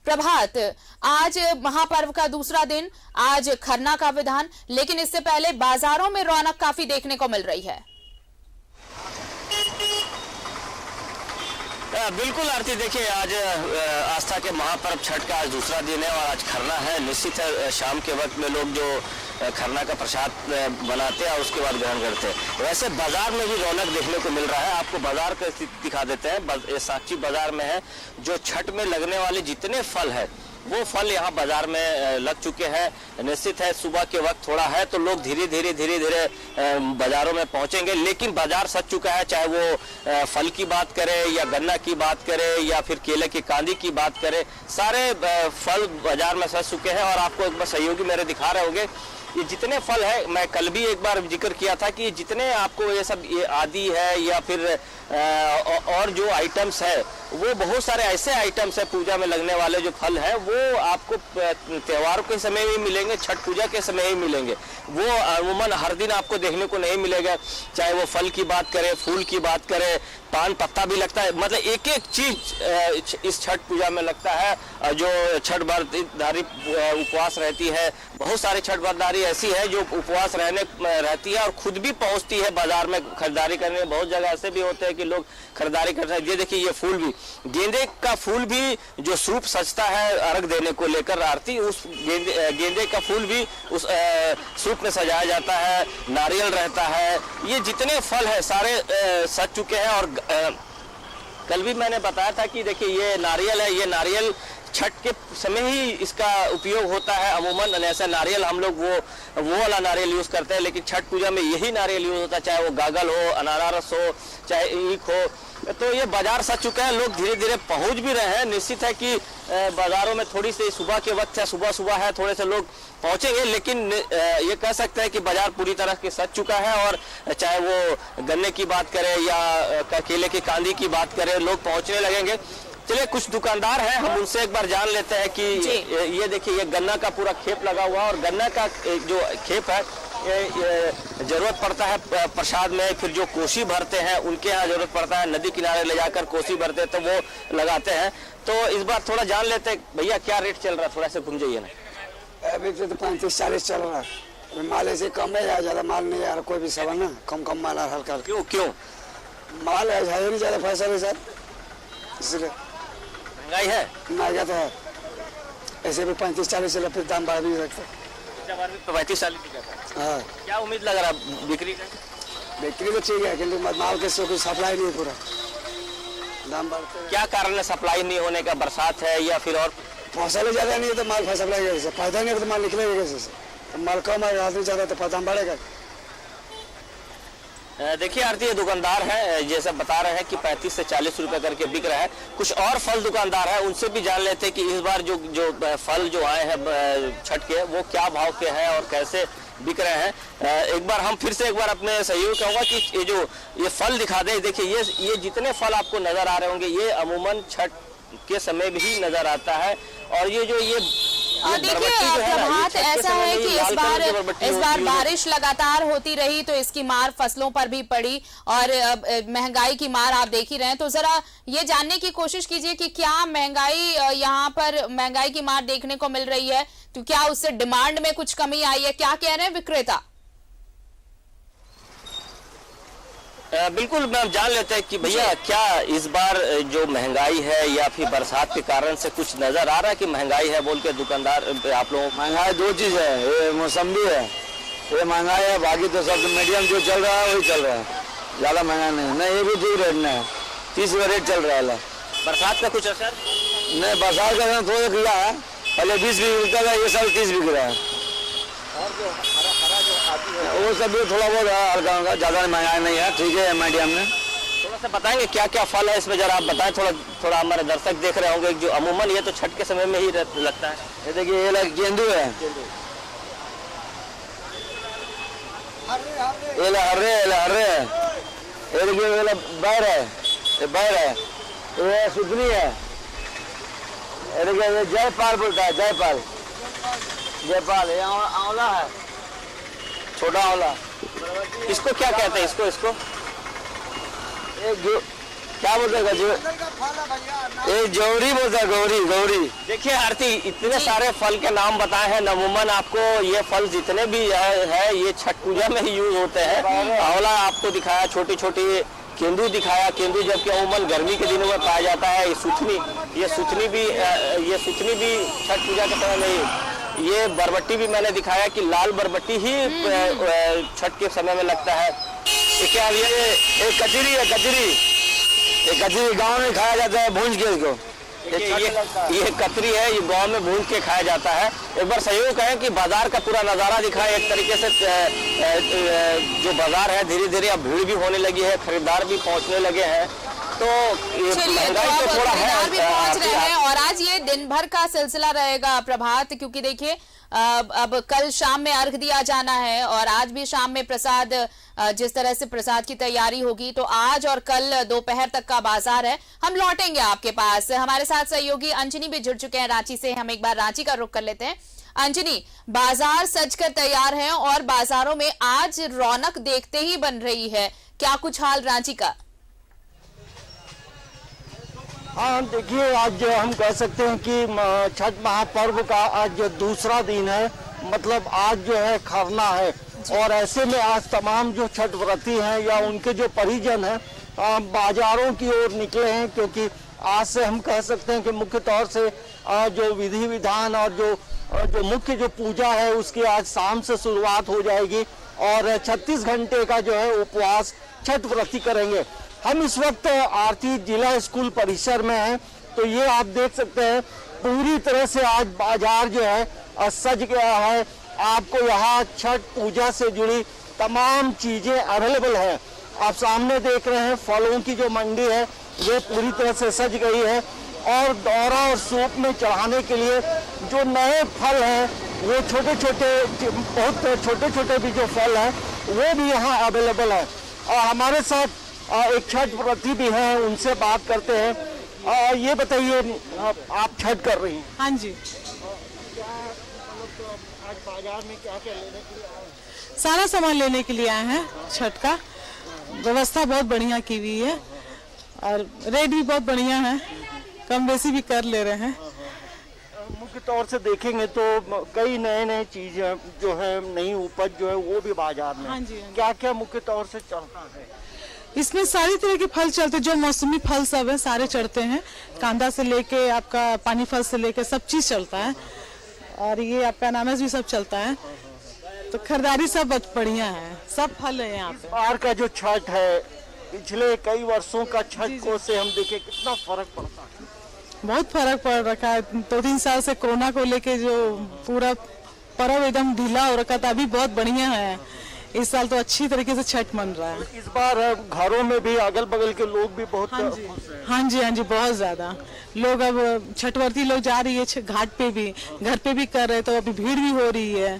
प्रभात, आज महापर्व का दूसरा दिन, आज खरना का विधान, लेकिन इससे पहले बाजारों में रौनक काफी देखने को मिल रही है। बिल्कुल आरती, देखिए आज आस्था के महापर्व छठ का आज दूसरा दिन है और आज खरना है। निश्चित है शाम के वक्त में लोग जो खरना का प्रसाद बनाते हैं और उसके बाद ग्रहण करते हैं। वैसे बाजार में भी रौनक देखने को मिल रहा है। आपको बाजार का स्थिति दिखा देते हैं। साक्षी बाजार में है, जो छठ में लगने वाले जितने फल है वो फल यहाँ बाजार में लग चुके हैं। निश्चित है सुबह के वक्त थोड़ा है तो लोग धीरे धीरे बाजारों में पहुंचेंगे, लेकिन बाजार सज चुका है। चाहे वो फल की बात करें या गन्ना की बात करें या फिर केले की कांदी की बात करें, सारे फल बाजार में सज चुके हैं। और आपको एक बार सहयोगी मेरे दिखा रहे होंगे ये जितने फल है, मैं कल भी एक बार जिक्र किया था कि जितने आपको ये सब ये आदि है या फिर और जो आइटम्स है वो बहुत सारे ऐसे आइटम्स है पूजा में लगने वाले जो फल है वो आपको त्योहारों के समय ही मिलेंगे, छठ पूजा के समय ही मिलेंगे। वो अमूमन हर दिन आपको देखने को नहीं मिलेगा। चाहे वो फल की बात करें, फूल की बात करें, पान पत्ता भी लगता है, मतलब एक एक चीज इस छठ पूजा में लगता है। जो छठ व्रतधारी उपवास रहती है, बहुत सारे छठ व्रतधारी ऐसी है जो उपवास रहती है और खुद भी पहुंचती है बाजार में खरीदारी करने। बहुत जगह ऐसे भी होते हैं कि लोग खरीदारी करते हैं। ये देखिए ये फूल भी, गेंदे का फूल भी जो सूप सजता है अर्घ देने को लेकर आरती, उस गेंदे का फूल भी उस सूप में सजाया जाता है। नारियल रहता है। ये जितने फल है सारे सज चुके हैं। और कल भी मैंने बताया था कि देखिए ये नारियल है, ये नारियल छठ के समय ही इसका उपयोग होता है। अमूमन ऐसा नारियल हम लोग वो वाला नारियल यूज करते हैं, लेकिन छठ पूजा में यही नारियल यूज होता है। चाहे वो गागल हो, अनारस हो, चाहे ईख हो। तो ये बाजार सज चुका है, लोग धीरे धीरे पहुंच भी रहे हैं। निश्चित है कि बाजारों में थोड़ी सी सुबह के वक्त है, सुबह है, थोड़े से लोग पहुंचेंगे, लेकिन ये कह सकते हैं कि बाजार पूरी तरह के सज चुका है। और चाहे वो गन्ने की बात करें या केले की कांदी की बात करें, लोग पहुंचने लगेंगे। चलिए कुछ दुकानदार हैं, हम उनसे एक बार जान लेते हैं कि ये देखिए ये गन्ना का पूरा खेप लगा हुआ है और गन्ना का जो खेप है जरूरत पड़ता है प्रसाद में। फिर जो कोसी भरते हैं उनके यहाँ जरूरत पड़ता है, नदी किनारे ले जाकर कोसी भरते हैं तो वो लगाते हैं। तो इस बार थोड़ा जान लेते हैं भैया क्या रेट चल रहा है, थोड़ा सा घूम जाइए ना। अभी तो 35-40 चल रहा है। माल ऐसे कम है या ज्यादा माल नहीं यार, कोई भी सवाल ना, कम माल है, हल्का। क्यों माल है नहीं ज्यादा पैसा नहीं सर, इसलिए महंगाई है। महंगा तो है, ऐसे भी 35-40 चला, फिर दाम बढ़ भी सकता है। 35-40 हाँ, क्या उम्मीद लग रहा बिक्री का? बिक्री तो ठीक है, किंतु माल के कोई सप्लाई नहीं, पूरा दाम बढ़ते। क्या कारण है सप्लाई नहीं होने का? बरसात है या फिर और फसल ज्यादा नहीं है तो माल सप्लाई कैसे, फायदा नहीं है तो माल निकलेगा कैसे? तो माल कम है, आदमी ज्यादा तो दाम बढ़ेगा। देखिए आरती ये दुकानदार है, जैसा बता रहे हैं कि 35 से 40 रुपए करके बिक रहा है। कुछ और फल दुकानदार है, उनसे भी जान लेते हैं कि इस बार जो फल जो आए हैं छठ के वो क्या भाव के हैं और कैसे बिक रहे हैं। एक बार हम फिर से एक बार अपने सहयोग कहूँगा कि ये फल दिखा दे। देखिए ये जितने फल आपको नजर आ रहे होंगे ये अमूमन छठ के समय भी नजर आता है। और ये देखिए प्रभात, ऐसा है कि इस बार बारिश लगातार होती रही तो इसकी मार फसलों पर भी पड़ी और महंगाई की मार आप देख ही रहे हैं। तो जरा ये जानने की कोशिश कीजिए कि क्या महंगाई यहाँ पर महंगाई की मार देखने को मिल रही है, तो क्या उससे डिमांड में कुछ कमी आई है? क्या कह रहे हैं विक्रेता? बिल्कुल मैम, जान लेते हैं कि भैया क्या इस बार जो महंगाई है या फिर बरसात के कारण से कुछ नजर आ रहा है कि महंगाई है बोल के दुकानदार आप लोग? महंगाई दो चीज है, ये मौसमी है, ये महंगाई है, बाकी तो सब मीडियम जो चल रहा है वही चल रहा है, ज्यादा महंगा नहीं। ये भी ठीक रेट में है, 30 रुपये रेट चल रहा है। बरसात का कुछ असर नहीं, बरसात का थोड़ा किया है, पहले 20 भी बिकता था, ये साल 30 बिक रहा है। और जो हरा जो आदि है वो सब भी थोड़ा बहुत हल्का होगा, ज्यादा महंगा नहीं है, ठीक है मीडियम में। थोड़ा सा बताएंगे क्या क्या फल है इसमें, जरा आप बताएं। थोड़ा हमारे दर्शक देख रहे होंगे जो अमूमन ये तो छठ के समय में ही लगता है। ये देखिए ये गेंदू है, ये हर्रे है, ये देखिए ये बैर है, ये सुथनी है, ये देखिए ये जयपाल बोलता है, जयपाल, ये आंवला है, छोटा आंवला। इसको क्या कहते हैं? इसको क्या बोलते हैं ये जौहरी बोलता है, गौरी गौरी। देखिए आरती, इतने सारे फल के नाम बताए हैं, नमूमन आपको ये फल जितने भी है ये छठ पूजा में ही यूज होते हैं। आंवला आपको दिखाया, छोटी छोटी केंदू दिखाया, केंदू जबकि अमूमन गर्मी के दिनों में पाया जाता है। ये सुथनी भी छठ पूजा के समय में, ये बरबट्टी भी मैंने दिखाया कि लाल बरबट्टी ही छठ के समय में लगता है। क्या ये कचरी है, कचरी, ये कचरी गाँव में खाया जाता है भूंज के इसको। ये कतरी है, ये गांव में भून के खाया जाता है। एक बार सहयोग कहें कि बाजार का पूरा नजारा दिखाए एक तरीके से। जो बाजार है धीरे धीरे अब भीड़ भी होने लगी है, खरीदार भी पहुंचने लगे हैं, तो महंगाई तो थोड़ा है भी पहुंच रहे हैं। और आज ये दिन भर का सिलसिला रहेगा प्रभात, क्योंकि देखिए अब कल शाम में अर्घ दिया जाना है और आज भी शाम में प्रसाद, जिस तरह से प्रसाद की तैयारी होगी, तो आज और कल दोपहर तक का बाजार है। हम लौटेंगे आपके पास, हमारे साथ सहयोगी अंजनी भी जुड़ चुके हैं रांची से। हम एक बार रांची का रुख कर लेते हैं। अंजनी, बाजार सजकर तैयार हैं और बाजारों में आज रौनक देखते ही बन रही है, क्या कुछ हाल रांची का? हाँ देखिए, आज हम कह सकते हैं कि छठ महापर्व का आज दूसरा दिन है, मतलब आज जो है खरना है। और ऐसे में आज तमाम जो छठ व्रती हैं या उनके जो परिजन हैं बाजारों की ओर निकले हैं, क्योंकि आज से हम कह सकते हैं कि मुख्य तौर से जो विधि विधान और जो मुख्य जो पूजा है उसकी आज शाम से शुरुआत हो जाएगी और 36 घंटे का जो है उपवास छठ व्रती करेंगे। हम इस वक्त आरती जिला स्कूल परिसर में हैं, तो ये आप देख सकते हैं पूरी तरह से आज बाजार जो है सज गया है। आपको यहाँ छठ पूजा से जुड़ी तमाम चीजें अवेलेबल है। आप सामने देख रहे हैं फलों की जो मंडी है ये पूरी तरह से सज गई है और दौरा और सूप में चढ़ाने के लिए जो नए फल हैं वो छोटे छोटे भी जो फल हैं वो भी यहाँ अवेलेबल है। और हमारे साथ एक छठ व्रती भी हैं, उनसे बात करते हैं। ये बताइए, आप छठ कर रही हैं? हाँ जी। आज बाजार में क्या क्या लेने के लिए आए हैं? सारा सामान लेने के लिए आए हैं। छठ का व्यवस्था बहुत बढ़िया की हुई है और रेट भी बहुत बढ़िया है, कम बेसी भी कर ले रहे हैं। मुख्य तौर से देखेंगे तो कई नए चीजें जो है, नई उपज जो है वो भी बाजार में। हाँ जी, हाँ जी। क्या क्या मुख्य तौर से चलता है? इसमें सारी तरह के फल चलते हैं, जो मौसमी फल सब है सारे चढ़ते हैं। कांदा से लेके आपका पानी फल से लेके सब चीज चलता है और ये आपका अनानास भी सब चलता है, तो खरीदारी सब बढ़िया है, सब फल है यहाँ पे। बाहर का जो छठ है पिछले कई वर्षों का छठ को से हम देखें कितना फर्क पड़ता है। बहुत फर्क पड़ रखा है। 2-3 साल से कोरोना को लेके जो पूरा पर्व एकदम ढीला हो रखा था, अभी बहुत बढ़िया है। इस साल तो अच्छी तरीके से छठ मन रहा है। इस बार घरों में भी अगल बगल के लोग भी बहुत हाँ जी, बहुत ज्यादा लोग अब छठवर्ती लोग जा रही है घाट पे भी, घर पे भी कर रहे, तो अभी भीड़ भी हो रही है।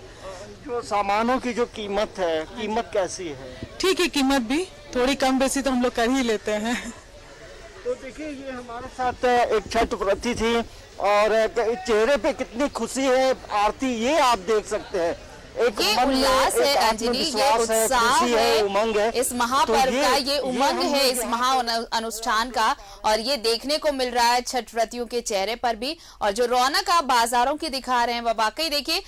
जो सामानों की जो कीमत है, कीमत कैसी है? ठीक है, कीमत भी थोड़ी कम बेसी तो हम लोग कर ही लेते हैं। तो देखिए, ये हमारे साथ एक छठ व्रती थी और चेहरे पे कितनी खुशी है आरती, ये आप देख सकते हैं। ये उल्लास है अंजलि, ये उत्साह है, उमंग है इस महापर्व का, ये उमंग है इस महा अनुष्ठान का, और ये देखने को मिल रहा है छठ व्रतियों के चेहरे पर भी। और जो रौनक आप बाजारों की दिखा रहे हैं वह वाकई देखिए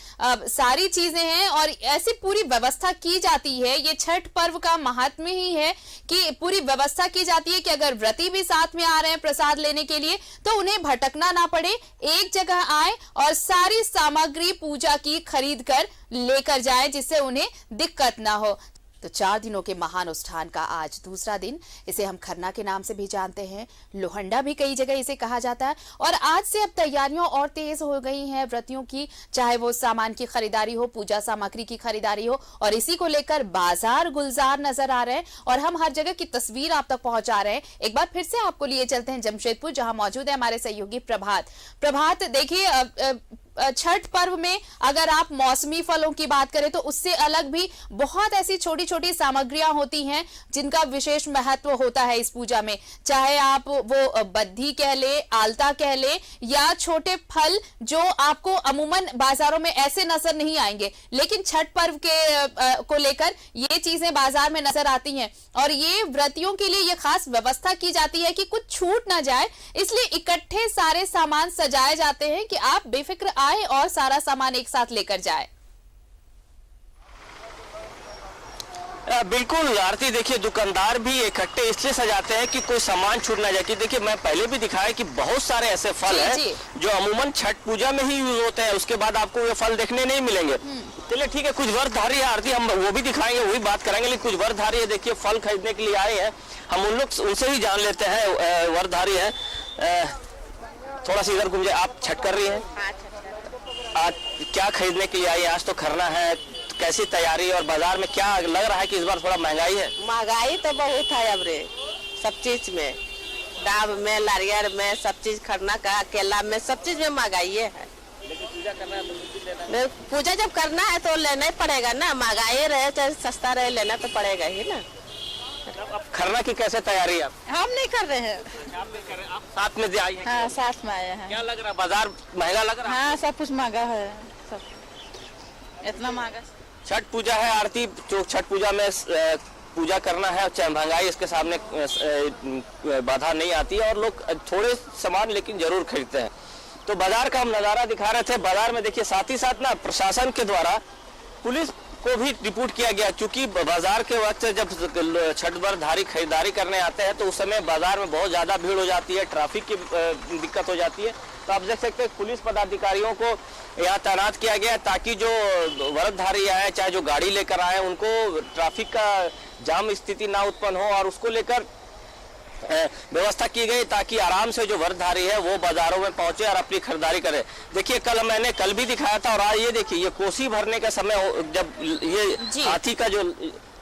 सारी चीजें हैं और ऐसी पूरी व्यवस्था की जाती है। ये छठ पर्व का महात्म्य ही है कि पूरी व्यवस्था की जाती है कि अगर व्रती भी साथ में आ रहे हैं प्रसाद लेने के लिए तो उन्हें भटकना ना पड़े, एक जगह आए और सारी सामग्री पूजा की खरीद कर लेकर जाए, जिससे उन्हें दिक्कत ना हो। तो 4 दिनों के महानुष्ठान का आज दूसरा दिन, इसे हम खरना के नाम से भी जानते हैं, लोहंडा भी कई जगह इसे कहा जाता है। और आज से अब तैयारियां और तेज हो गई हैं व्रतियों की, चाहे वो सामान की खरीदारी हो, पूजा सामग्री की खरीदारी हो, और इसी को लेकर बाजार गुलजार नजर आ रहे हैं और हम हर जगह की तस्वीर आप तक पहुंचा रहे हैं। एक बार फिर से आपको लिए चलते हैं जमशेदपुर, जहां मौजूद है हमारे सहयोगी प्रभात। देखिए छठ पर्व में अगर आप मौसमी फलों की बात करें तो उससे अलग भी बहुत ऐसी छोटी छोटी सामग्रियां होती हैं जिनका विशेष महत्व होता है इस पूजा में। चाहे आप वो बद्धी कह ले, आलता कह ले, या छोटे फल जो आपको अमूमन बाजारों में ऐसे नजर नहीं आएंगे, लेकिन छठ पर्व के को लेकर ये चीजें बाजार में नजर आती हैं और ये व्रतियों के लिए ये खास व्यवस्था की जाती है कि कुछ छूट ना जाए, इसलिए इकट्ठे सारे सामान सजाए जाते हैं कि आप बेफिक्र आए और सारा सामान एक साथ लेकर जाए। बिल्कुल आरती, देखिए दुकानदार भी इकट्ठे इसलिए सजाते हैं कि कोई सामान छूट ना जाए। कि देखिए मैं पहले भी दिखाया कि बहुत सारे ऐसे फल हैं जो अमूमन छठ पूजा में ही यूज होते हैं, उसके बाद आपको ये फल देखने नहीं मिलेंगे। चलिए ठीक है, कुछ व्रतधारी है आरती, हम वो भी दिखाएंगे, वही बात करेंगे, लेकिन कुछ व्रतधारी है देखिए फल खरीदने के लिए आए हैं, हम उन लोग उनसे ही जान लेते हैं। व्रतधारी है, थोड़ा सा इधर घूमिए। आप छठ कर रही हैं? आज क्या खरीदने के लिए आई? आज तो खरना है, कैसी तैयारी और बाजार में क्या लग रहा है कि इस बार थोड़ा महंगाई है? महंगाई तो बहुत है अब रे, सब चीज में, दाम में, नारियल में, सब चीज खरना का, केला में, सब चीज में महंगाई है। लेकिन पूजा करना है तो पूजा जब करना है तो लेना ही पड़ेगा ना, महंगाई रहे चाहे सस्ता रहे, लेना तो पड़ेगा ही ना। अब खरना की कैसे तैयारी है? हम नहीं कर रहे हैं, आप नहीं कर रहे, आप साथ में आई हैं? हाँ साथ में आए हैं। क्या लग रहा है, बाजार महंगा लग रहा है? हाँ सब कुछ महंगा है, सब इतना महंगा। छठ पूजा है आरती, जो छठ पूजा में पूजा करना है, चाहे महंगाई इसके सामने बाधा नहीं आती है और लोग थोड़े सामान लेकिन जरूर खरीदते हैं। तो बाजार का हम नजारा दिखा रहे थे। बाजार में देखिए साथ ही साथ ना प्रशासन के द्वारा पुलिस को भी रिपोर्ट किया गया, क्योंकि बाजार के वक्त जब छठ व्रतधारी खरीदारी करने आते हैं तो उस समय बाजार में बहुत ज्यादा भीड़ हो जाती है, ट्रैफिक की दिक्कत हो जाती है। तो आप देख सकते हैं पुलिस पदाधिकारियों को यहाँ तैनात किया गया है ताकि जो व्रतधारी आए, चाहे जो गाड़ी लेकर आए, उनको ट्रैफिक का जाम स्थिति ना उत्पन्न हो और उसको लेकर व्यवस्था की गई ताकि आराम से जो व्रतधारी है वो बाजारों में पहुंचे और अपनी खरीदारी करे। देखिए मैंने कल भी दिखाया था और आज ये देखिए ये कोसी भरने का समय जब ये हाथी का जो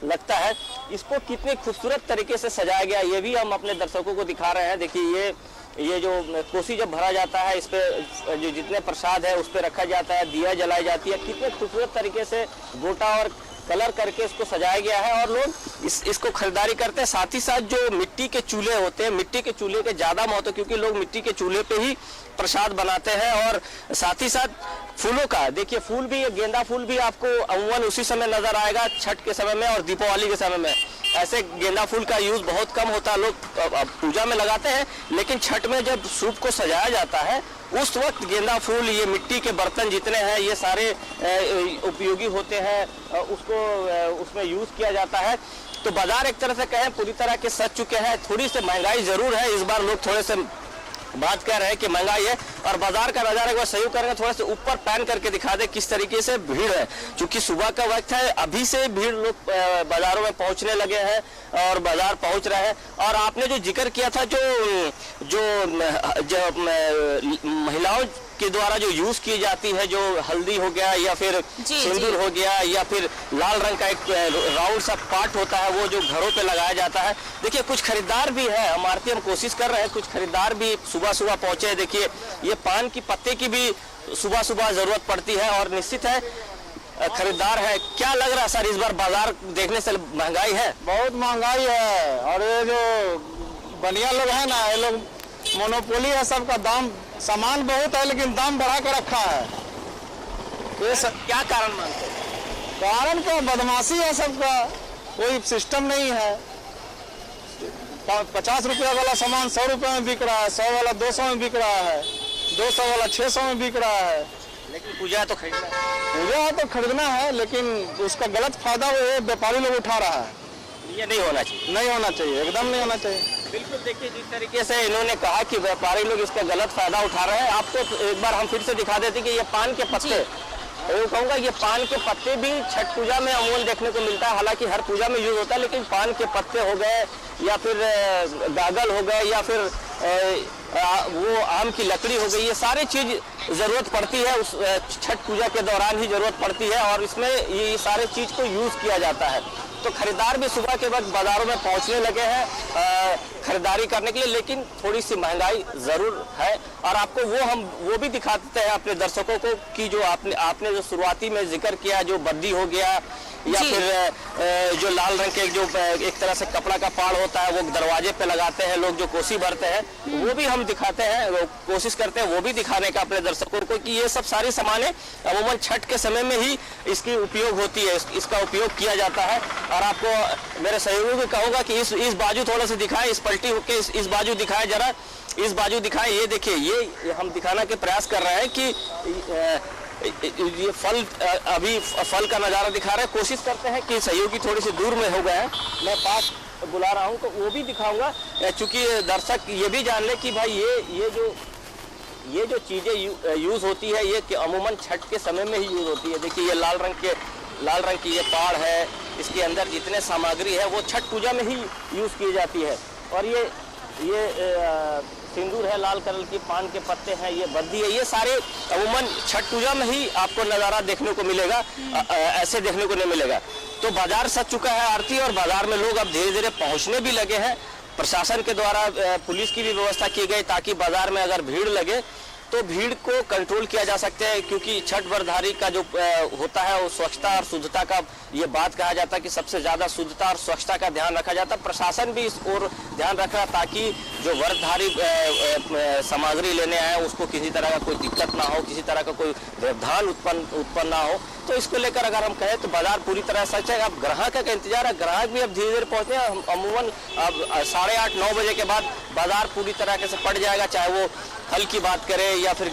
लगता है, इसको कितने खूबसूरत तरीके से सजाया गया, ये भी हम अपने दर्शकों को दिखा रहे हैं। देखिए ये जो कोसी जब भरा जाता है, इस पे जो जितने प्रसाद है उस पे रखा जाता है, दिया जलाई जाती है, कितने खूबसूरत तरीके से गोटा और कलर करके इसको सजाया गया है और लोग इसको खरीदारी करते हैं। साथ ही साथ जो मिट्टी के चूल्हे होते हैं, मिट्टी के चूल्हे के ज्यादा महत्व, क्योंकि लोग मिट्टी के चूल्हे पे ही प्रसाद बनाते हैं। और साथ ही साथ फूलों का देखिए, फूल भी, गेंदा फूल भी आपको अमूमन उसी समय नजर आएगा छठ के समय में और दीपावली के समय में। ऐसे गेंदा फूल का यूज बहुत कम होता है, लोग पूजा में लगाते हैं, लेकिन छठ में जब सूप को सजाया जाता है उस वक्त गेंदा फूल, ये मिट्टी के बर्तन जितने हैं ये सारे उपयोगी होते हैं, उसको उसमें यूज किया जाता है। तो बाजार एक तरह से कहें पूरी तरह के सज चुके हैं। थोड़ी सी महंगाई जरूर है इस बार, लोग थोड़े से बात कर रहे हैं कि महंगाई है। और बाजार का नजारा एक बार सही करेंगे, थोड़ा सा ऊपर पैन करके दिखा दे किस तरीके से भीड़ है, क्योंकि सुबह का वक्त है, अभी से भीड़ लोग बाजारों में पहुंचने लगे हैं और बाजार पहुंच रहे हैं। और आपने जो जिक्र किया था जो महिलाओं के द्वारा जो यूज की जाती है, जो हल्दी हो गया या फिर सिंदूर हो गया या फिर लाल रंग का एक राउंड सा पार्ट होता है, वो जो घरों पे लगाया जाता है। देखिए कुछ खरीदार भी है, हमारे हम कोशिश कर रहे हैं, कुछ खरीदार भी सुबह सुबह पहुंचे। देखिए ये पान की पत्ते की भी सुबह सुबह जरूरत पड़ती है और निश्चित है खरीदार है। क्या लग रहा है सर, इस बार बाजार देखने से महंगाई है? बहुत महंगाई है और ये जो बनिया लोग है ना, ये लोग मोनोपोली है, सबका दाम, सामान बहुत है लेकिन दाम बढ़ा कर रखा है। ये सब क्या कारण मानते हैं? कारण तो बदमाशी है सबका, कोई सिस्टम नहीं है। 50 रुपया वाला सामान 100 रुपये में बिक रहा है, 100 वाला 200 में बिक रहा है, 200 वाला 600 में बिक रहा है। लेकिन पूजा है तो खरीदना है, पूजा है तो खरीदना है, लेकिन उसका गलत फायदा वो व्यापारी लोग उठा रहा है। ये नहीं होना चाहिए, नहीं होना चाहिए, एकदम नहीं होना चाहिए। बिल्कुल। देखिए जिस तरीके से इन्होंने कहा कि व्यापारी लोग इसका गलत फायदा उठा रहे हैं, आपको एक बार हम फिर से दिखा देते कि ये पान के पत्ते, मैं कहूँगा ये पान के पत्ते भी छठ पूजा में अमूमन देखने को मिलता है, हालांकि हर पूजा में यूज होता है, लेकिन पान के पत्ते हो गए या फिर गागल हो गए या फिर वो आम की लकड़ी हो गई, ये सारी चीज जरूरत पड़ती है उस छठ पूजा के दौरान ही जरूरत पड़ती है और इसमें ये सारे चीज को यूज किया जाता है। तो खरीदार भी सुबह के वक्त बाजारों में पहुंचने लगे हैं खरीदारी करने के लिए, लेकिन थोड़ी सी महंगाई जरूर है और आपको वो भी दिखाते हैं अपने दर्शकों को कि जो आपने जो शुरुआती में जिक्र किया, जो बद्दी हो गया या फिर जो लाल रंग के जो एक तरह से कपड़ा का पाड़ होता है वो दरवाजे पे लगाते हैं लोग जो कोसी भरते हैं, वो भी हम दिखाते हैं, कोशिश करते हैं वो भी दिखाने का अपने दर्शकों को कि ये सब सारी सामानें अमूमन छठ के समय में ही इसकी उपयोग होती है, इसका उपयोग किया जाता है। और आपको मेरे सहयोगी को कहूँगा कि इस बाजू थोड़ा सा दिखाएं, इस पलटी होके इस बाजू दिखाएं, जरा इस बाजू दिखाएं। ये देखिए, ये हम दिखाने के प्रयास कर रहे हैं कि ये फल, अभी फल का नज़ारा दिखा रहे हैं। कोशिश करते हैं कि सहयोगी थोड़ी सी दूर में हो गए हैं, मैं पास बुला रहा हूं तो वो भी दिखाऊंगा, क्योंकि दर्शक ये भी जान ले कि भाई ये जो चीज़ें यूज़ होती है ये कि अमूमन छठ के समय में ही यूज़ होती है। देखिए, ये लाल रंग की ये पाड़ है, इसके अंदर जितने सामग्री है वो छठ पूजा में ही यूज़ की जाती है। और ये सिंदूर है, लाल कलर की पान के पत्ते हैं, ये बद्दी है, ये सारे अमूमन छठ पूजा में ही आपको नज़ारा देखने को मिलेगा, ऐसे देखने को नहीं मिलेगा। तो बाजार सज चुका है आरती और बाजार में लोग अब धीरे धीरे पहुंचने भी लगे हैं। प्रशासन के द्वारा पुलिस की भी व्यवस्था की गई ताकि बाजार में अगर भीड़ लगे तो भीड़ को कंट्रोल किया जा सकता है, क्योंकि छठ व्रतधारी का जो होता है वो स्वच्छता और शुद्धता का ये बात कहा जाता है कि सबसे ज़्यादा शुद्धता और स्वच्छता का ध्यान रखा जाता है। प्रशासन भी इस ओर ध्यान रख रहा है ताकि जो व्रतधारी सामग्री लेने आए उसको किसी तरह का कोई दिक्कत ना हो, किसी तरह का कोई व्यवधान उत्पन्न ना हो। तो इसको लेकर अगर हम कहें तो बाजार पूरी तरह सच है। अब ग्राहक का इंतजार है, ग्राहक भी अब धीरे धीरे पहुँचे। अमूमन अब 8:30-9 बजे के बाद बाजार पूरी तरह से पड़ जाएगा, चाहे वो फल की बात करें या फिर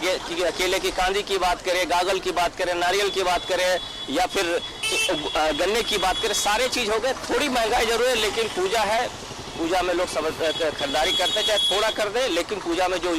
केले की कांदी की बात करें, गागल की बात करें, नारियल की बात करें या फिर गन्ने की बात करें, सारे चीज़ हो गए। थोड़ी महंगाई जरूर है, लेकिन पूजा है, पूजा में लोग खरीदारी करते हैं, चाहे थोड़ा कर दें, लेकिन पूजा में जो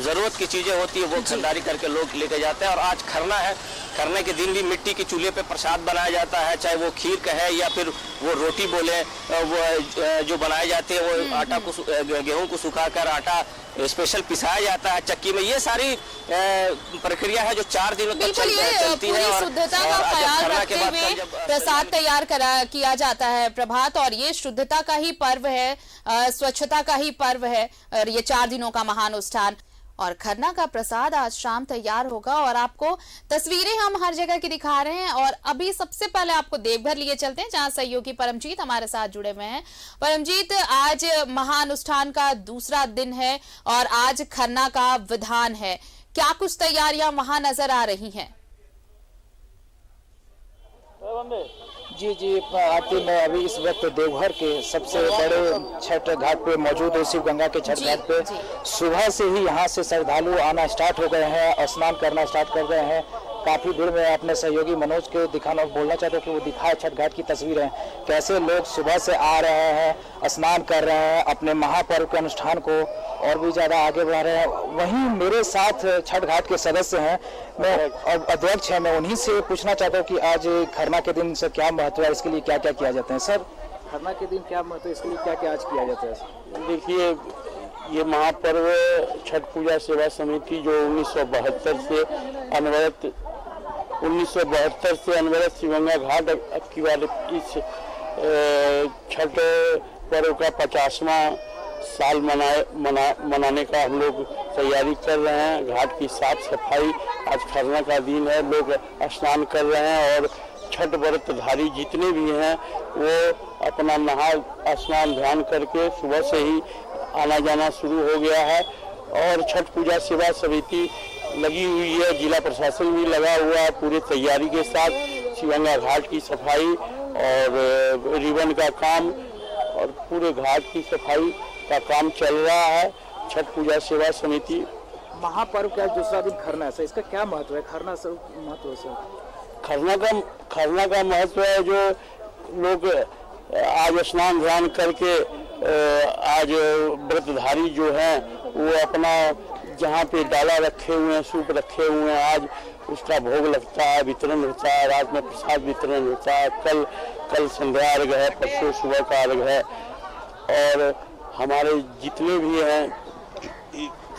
ज़रूरत की चीज़ें होती है वो खरीदारी करके लोग लेके जाते हैं। और आज खरना है, खरने के दिन भी मिट्टी के चूल्हे पे प्रसाद बनाया जाता है, चाहे वो खीर का है या फिर वो रोटी बोले, वो जो बनाए जाते हैं वो आटा को, गेहूं को सुखाकर आटा स्पेशल पिसाया जाता है चक्की में। ये सारी प्रक्रिया है जो 4 दिनों तक चलती है और शुद्धता का ख्याल रखते हुए प्रसाद तैयार किया जाता है प्रभात। और ये शुद्धता का ही पर्व है, स्वच्छता का ही पर्व है और ये 4 दिनों का महानुष्ठान। और खरना का प्रसाद आज शाम तैयार होगा और आपको तस्वीरें हम हर जगह की दिखा रहे हैं। और अभी सबसे पहले आपको देवघर लिए चलते हैं, जहां सहयोगी परमजीत हमारे साथ जुड़े हुए हैं। परमजीत, आज महानुष्ठान का दूसरा दिन है और आज खरना का विधान है, क्या कुछ तैयारियां वहां नजर आ रही हैं? जी आरती में अभी इस वक्त देवघर के सबसे बड़े छठ घाट पे मौजूद है, शिव गंगा के छठ घाट पे। सुबह से ही यहाँ से श्रद्धालु आना स्टार्ट हो गए हैं, स्नान करना स्टार्ट कर गए हैं। काफ़ी भीड़ में अपने सहयोगी मनोज के दिखाना बोलना चाहते हैं कि वो दिखाए छठ घाट की तस्वीरें, कैसे लोग सुबह से आ रहे हैं, स्नान कर रहे हैं, अपने महापर्व के अनुष्ठान को और भी ज़्यादा आगे बढ़ा रहे हैं। वहीं मेरे साथ छठ घाट के सदस्य हैं, मैं अध्यक्ष हैं, मैं उन्हीं से पूछना चाहता हूँ कि आज खरना के दिन से क्या महत्व है, इसके लिए क्या क्या किया जाता है? सर, खरना के दिन क्या महत्व है, इसके लिए क्या क्या आज किया जाता है? देखिए, ये महापर्व छठ पूजा सेवा समिति जो 1972 से अनवरत शिवगंगा घाट की बार इस छठ पर्व का 50वां साल मनाने का हम लोग तैयारी कर रहे हैं। घाट की साफ सफाई, आज खरना का दिन है, लोग स्नान कर रहे हैं और छठ व्रतधारी जितने भी हैं वो अपना नहा स्नान ध्यान करके सुबह से ही आना जाना शुरू हो गया है। और छठ पूजा सेवा समिति लगी हुई है, जिला प्रशासन भी लगा हुआ है पूरी तैयारी के साथ। शिवगंगा घाट की सफाई और रिबन का काम और पूरे घाट की सफाई का काम चल रहा है। छठ पूजा सेवा समिति महापर्व का दूसरा दिन खरना है, इसका क्या महत्व है? खरना से महत्व है? खरना का महत्व है जो लोग आज स्नान ध्यान करके आज व्रतधारी जो हैं वो अपना जहाँ पे डाला रखे हुए हैं, सूप रखे हुए हैं, आज उसका भोग लगता है, वितरण होता है, रात में प्रसाद वितरण होता है। कल संध्या अर्घ है, परसों सुबह का अर्घ है। और हमारे जितने भी हैं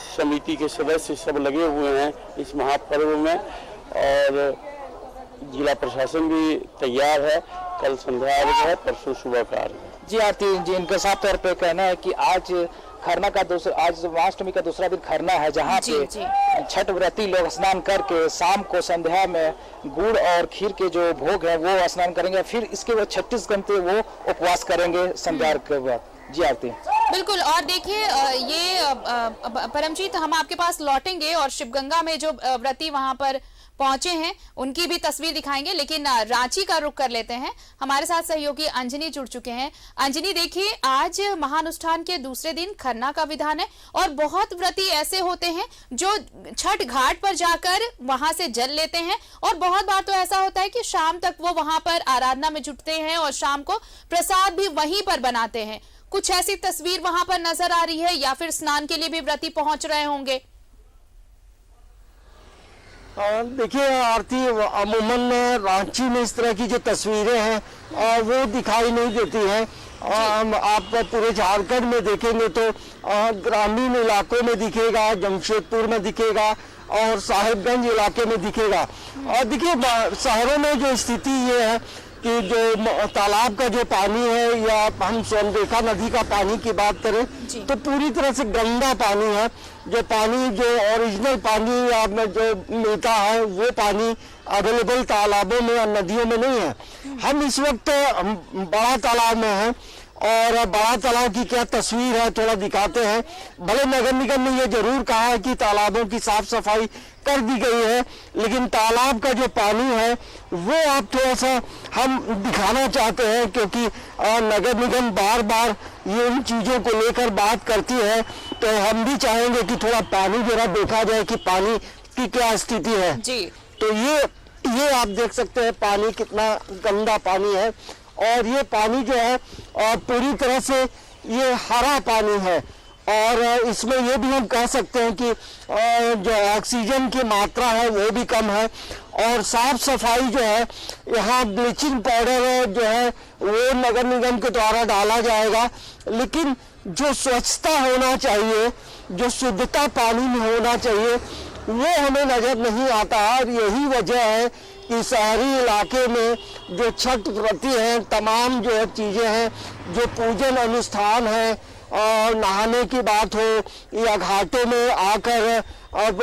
समिति के सदस्य सब लगे हुए हैं इस महापर्व में, और जिला प्रशासन भी तैयार है। कल संध्या अर्घ है, परसों सुबह का अर्घ है। जी आरती जी, इनका साफ तौर पे कहना है कि आज खरना का आज जन्माष्टमी का दूसरा दिन खरना है, जहाँ पे छठ व्रती लोग स्नान करके शाम को संध्या में गुड़ और खीर के जो भोग है वो स्नान करेंगे, फिर इसके बाद 36 घंटे वो उपवास करेंगे संध्या के बाद। जी आरती बिल्कुल। और देखिए ये परमजीत, हम आपके पास लौटेंगे और शिवगंगा में जो व्रती वहां पर पहुंचे हैं उनकी भी तस्वीर दिखाएंगे, लेकिन रांची का रुख कर लेते हैं। हमारे साथ सहयोगी अंजनी जुड़ चुके हैं। अंजनी, देखिए आज महानुष्ठान के दूसरे दिन खरना का विधान है और बहुत व्रती ऐसे होते हैं जो छठ घाट पर जाकर वहां से जल लेते हैं, और बहुत बार तो ऐसा होता है कि शाम तक वो वहां पर आराधना में जुटते हैं और शाम को प्रसाद भी वहीं पर बनाते हैं। कुछ ऐसी तस्वीर वहां पर नजर आ रही है या फिर स्नान के लिए भी व्रती पहुंच रहे होंगे? देखिए आरती, अमूमन रांची में इस तरह की जो तस्वीरें हैं वो दिखाई नहीं देती हैं। आप पूरे झारखंड में देखेंगे तो ग्रामीण इलाकों में दिखेगा, जमशेदपुर में दिखेगा और साहिबगंज इलाके में दिखेगा। और देखिए शहरों में जो स्थिति ये है कि जो तालाब का जो पानी है या हम सोनरेखा नदी का पानी की बात करें तो पूरी तरह से गंदा पानी है। जो पानी जो ओरिजिनल पानी या जो मिलता है वो पानी अवेलेबल तालाबों में और नदियों में नहीं है। हम इस वक्त बड़ा तालाब में हैं और बड़ा तालाब की क्या तस्वीर है थोड़ा दिखाते हैं। भले नगर निगम ने ये जरूर कहा है कि तालाबों की साफ सफाई कर दी गई है, लेकिन तालाब का जो पानी है वो आप थोड़ा सा हम दिखाना चाहते हैं, क्योंकि नगर निगम बार बार ये इन चीजों को लेकर बात करती है, तो हम भी चाहेंगे कि थोड़ा पानी जरा देखा जाए कि पानी की क्या स्थिति है जी। तो ये आप देख सकते हैं पानी कितना गंदा पानी है, और ये पानी जो है पूरी तरह से ये हरा पानी है, और इसमें ये भी हम कह सकते हैं कि जो ऑक्सीजन की मात्रा है वो भी कम है, और साफ सफाई जो है यहाँ ब्लीचिंग पाउडर जो है वो नगर निगम के द्वारा डाला जाएगा, लेकिन जो स्वच्छता होना चाहिए, जो शुद्धता पानी में होना चाहिए वो हमें नजर नहीं आता। और यही वजह है कि शहरी इलाके में जो छठ व्रती हैं, तमाम जो चीज़ें हैं, जो पूजन अनुष्ठान है और नहाने की बात हो या घाटों में आकर अब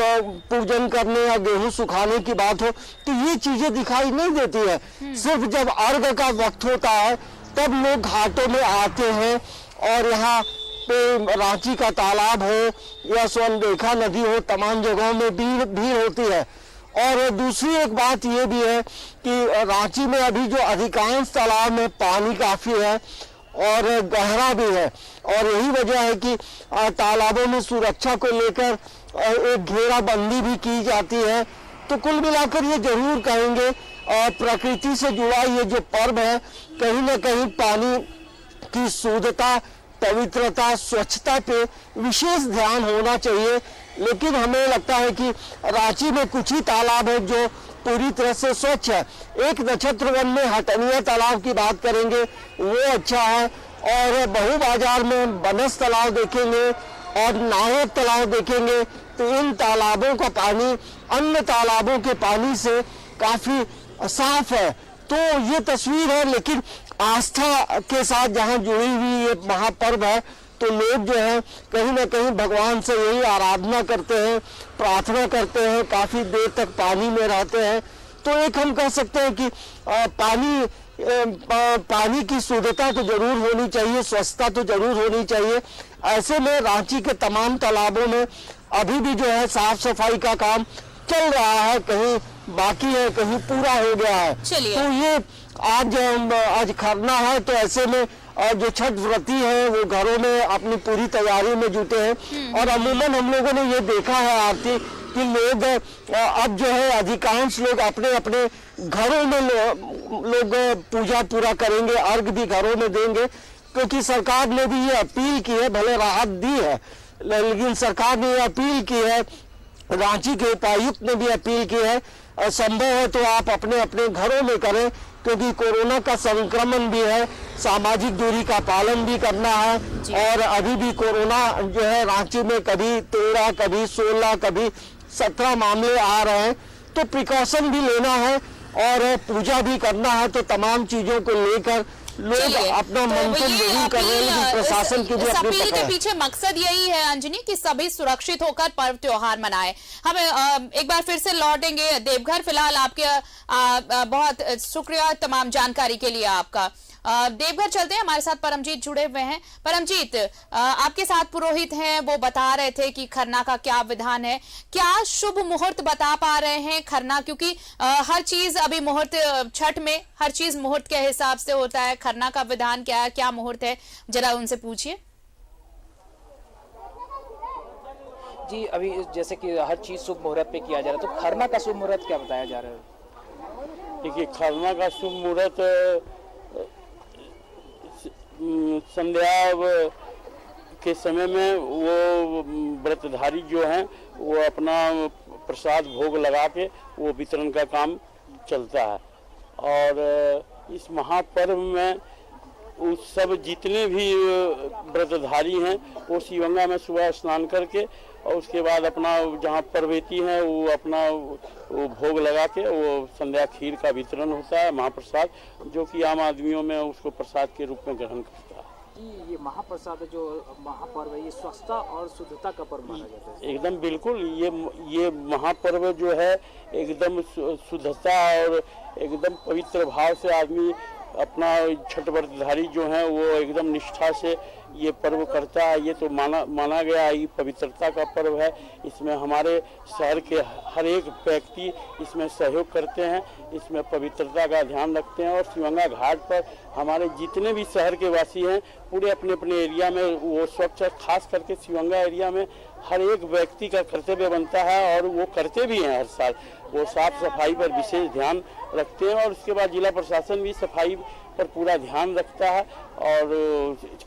पूजन करने या गेहूं सुखाने की बात हो, तो ये चीजें दिखाई नहीं देती है। सिर्फ जब अर्घ का वक्त होता है तब लोग घाटों में आते हैं, और यहाँ पे रांची का तालाब हो या सोनरेखा नदी हो, तमाम जगहों में भीड़ होती है। और दूसरी एक बात ये भी है कि रांची में अभी जो अधिकांश तालाब में पानी काफी है और गहरा भी है, और यही वजह है कि तालाबों में सुरक्षा को लेकर एक घेराबंदी भी की जाती है। तो कुल मिलाकर ये जरूर कहेंगे प्रकृति से जुड़ा ये जो पर्व है, कहीं ना कहीं पानी की शुद्धता, पवित्रता, स्वच्छता पे विशेष ध्यान होना चाहिए। लेकिन हमें लगता है कि रांची में कुछ ही तालाब है जो पूरी तरह से स्वच्छ है। एक नक्षत्र वन में हटनिया तालाब की बात करेंगे वो अच्छा है, और बहु बाजार में बनस तालाब देखेंगे और नायक तालाब देखेंगे, तो इन तालाबों का पानी अन्य तालाबों के पानी से काफी साफ है। तो ये तस्वीर है, लेकिन आस्था के साथ जहाँ जुड़ी हुई ये महापर्व है, तो लोग जो है कहीं ना कहीं भगवान से यही आराधना करते हैं, प्रार्थना करते हैं, काफी देर तक पानी में रहते हैं। तो एक हम कह सकते हैं कि पानी की शुद्धता तो जरूर होनी चाहिए, स्वच्छता तो जरूर होनी चाहिए। ऐसे में रांची के तमाम तालाबों में अभी भी जो है साफ सफाई का काम चल रहा है, कहीं बाकी है, कहीं पूरा हो गया है। तो ये आज खरना है, तो ऐसे में जो छठ व्रती है वो घरों में अपनी पूरी तैयारी में जुटे हैं। और अमूमन हम लोगों ने ये देखा है आरती कि लोग अब जो है अधिकांश लोग अपने अपने घरों में लोग पूजा पूरा करेंगे, अर्घ भी घरों में देंगे, क्योंकि सरकार ने भी ये अपील की है, भले राहत दी है, लेकिन सरकार ने ये अपील की है रांची के उपायुक्त ने भी अपील की है, संभव है तो आप अपने अपने घरों में करें, क्योंकि कोरोना का संक्रमण भी है, सामाजिक दूरी का पालन भी करना है। और अभी भी कोरोना जो है रांची में कभी 13, कभी 16, कभी 17 मामले आ रहे हैं, तो प्रिकॉशन भी लेना है और पूजा भी करना है। तो तमाम चीजों को लेकर लोग अपना मंथन जरूर कर रहे हैं, प्रशासन की भी अपनी अपील के पीछे मकसद यही है अंजनी कि सभी सुरक्षित होकर पर्व त्योहार मनाएं। हम एक बार फिर से लौटेंगे देवघर। फिलहाल आपके बहुत शुक्रिया तमाम जानकारी के लिए आपका। देवघर चलते हैं, हमारे साथ परमजीत जुड़े हुए हैं। परमजीत, आपके साथ पुरोहित हैं, वो बता रहे थे कि खरना का क्या विधान है, क्या शुभ मुहूर्त बता पा रहे हैं खरना, क्योंकि हर चीज अभी मुहूर्त, छठ में हर चीज मुहूर्त के हिसाब से होता है, खरना का विधान क्या है, क्या मुहूर्त है, जरा उनसे पूछिए। जी, अभी जैसे कि हर चीज शुभ मुहूर्त पे किया जा रहा है, तो खरना का शुभ मुहूर्त क्या बताया जा रहा है? देखिए, खरना का शुभ मुहूर्त संध्या के समय में वो व्रतधारी जो हैं वो अपना प्रसाद भोग लगा के वो वितरण का काम चलता है। और इस महापर्व में उस सब जितने भी व्रतधारी हैं वो शिवगंगा में सुबह स्नान करके और उसके बाद अपना जहाँ परवेती हैं वो अपना वो भोग लगा के वो संध्या खीर का वितरण होता है, महाप्रसाद, जो कि आम आदमियों में उसको प्रसाद के रूप में ग्रहण करता है। जी, ये महाप्रसाद जो महापर्व है, ये स्वच्छता और शुद्धता का पर्व माना जाता है। एकदम बिल्कुल, ये महापर्व जो है एकदम शुद्धता और एकदम पवित्र भाव से आदमी अपना छठ व्रतधारी जो हैं वो एकदम निष्ठा से ये पर्व करता है। ये तो माना गया है, ये पवित्रता का पर्व है। इसमें हमारे शहर के हर एक व्यक्ति इसमें सहयोग करते हैं, इसमें पवित्रता का ध्यान रखते हैं। और शिवगंगा घाट पर हमारे जितने भी शहर के वासी हैं पूरे अपने अपने एरिया में वो स्वच्छ, खास करके शिवगंगा एरिया में हर एक व्यक्ति का कर्तव्य बनता है और वो करते भी हैं। हर साल वो साफ सफाई पर विशेष ध्यान रखते हैं और उसके बाद जिला प्रशासन भी सफाई पर पूरा ध्यान रखता है और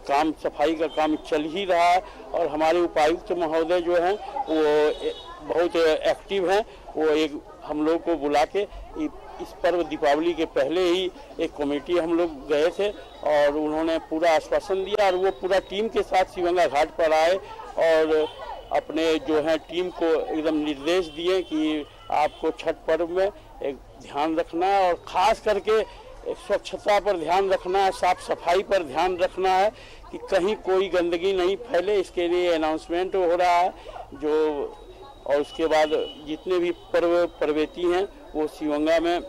काम सफाई का काम चल ही रहा है। और हमारे उपायुक्त महोदय जो हैं वो बहुत एक्टिव हैं। वो एक हम लोग को बुला के इस पर्व दीपावली के पहले ही एक कमेटी हम लोग गए थे और उन्होंने पूरा आश्वासन दिया और वो पूरा टीम के साथ शिवगंगा घाट पर आए और अपने जो है टीम को एकदम निर्देश दिए कि आपको छठ पर्व में एक ध्यान रखना है और ख़ास करके स्वच्छता पर ध्यान रखना है, साफ सफाई पर ध्यान रखना है कि कहीं कोई गंदगी नहीं फैले। इसके लिए अनाउंसमेंट हो रहा है जो, और उसके बाद जितने भी परवेती हैं वो शिवगंगा में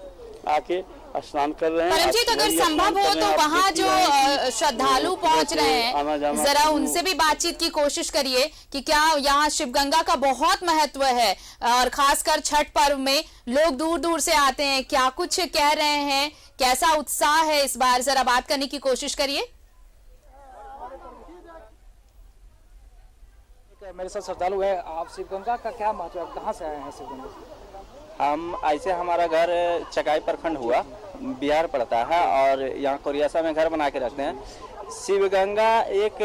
आके स्नान कर रहे हैं। परमजीत, अगर संभव हो तो वहाँ जो श्रद्धालु पहुँच रहे हैं जरा उनसे भी बातचीत की कोशिश करिए कि क्या यहाँ शिवगंगा का बहुत महत्व है और खासकर छठ पर्व में लोग दूर दूर से आते हैं, क्या कुछ कह रहे हैं, कैसा उत्साह है इस बार, जरा बात करने की कोशिश करिए। मेरे साथ श्रद्धालु है, आप शिवगंगा का क्या महत्व है, कहाँ से आए हैं शिवगंगा? हम ऐसे हमारा घर चकाई प्रखंड हुआ, बिहार पड़ता है और यहाँ कोरियासा में घर बना के रखते हैं। शिवगंगा एक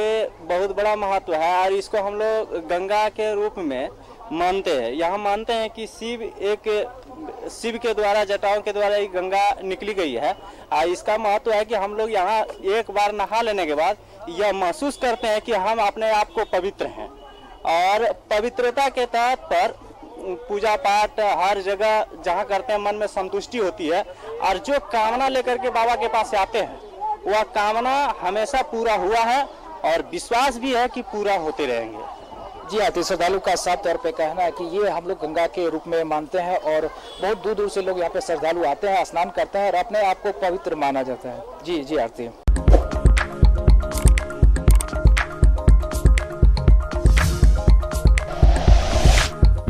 बहुत बड़ा महत्व है और इसको हम लोग गंगा के रूप में मानते हैं। यहाँ मानते हैं कि शिव के द्वारा, जटाओं के द्वारा ये गंगा निकली गई है और इसका महत्व है कि हम लोग यहाँ एक बार नहा लेने के बाद यह महसूस करते हैं कि हम अपने आप को पवित्र हैं और पवित्रता के तहत पर पूजा पाठ हर जगह जहाँ करते हैं मन में संतुष्टि होती है और जो कामना लेकर के बाबा के पास आते हैं वह कामना हमेशा पूरा हुआ है और विश्वास भी है कि पूरा होते रहेंगे। जी हाँ, तो श्रद्धालु का साफ तौर पे कहना है कि ये हम लोग गंगा के रूप में मानते हैं और बहुत दूर दूर से लोग यहाँ पे श्रद्धालु आते हैं, स्नान करते हैं और अपने आप को पवित्र माना जाता है। जी जी आरती।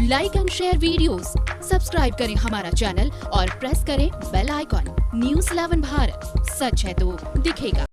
Like and share videos, subscribe करें हमारा चैनल और प्रेस करें बेल आइकॉन। News 11 भारत, सच है तो दिखेगा।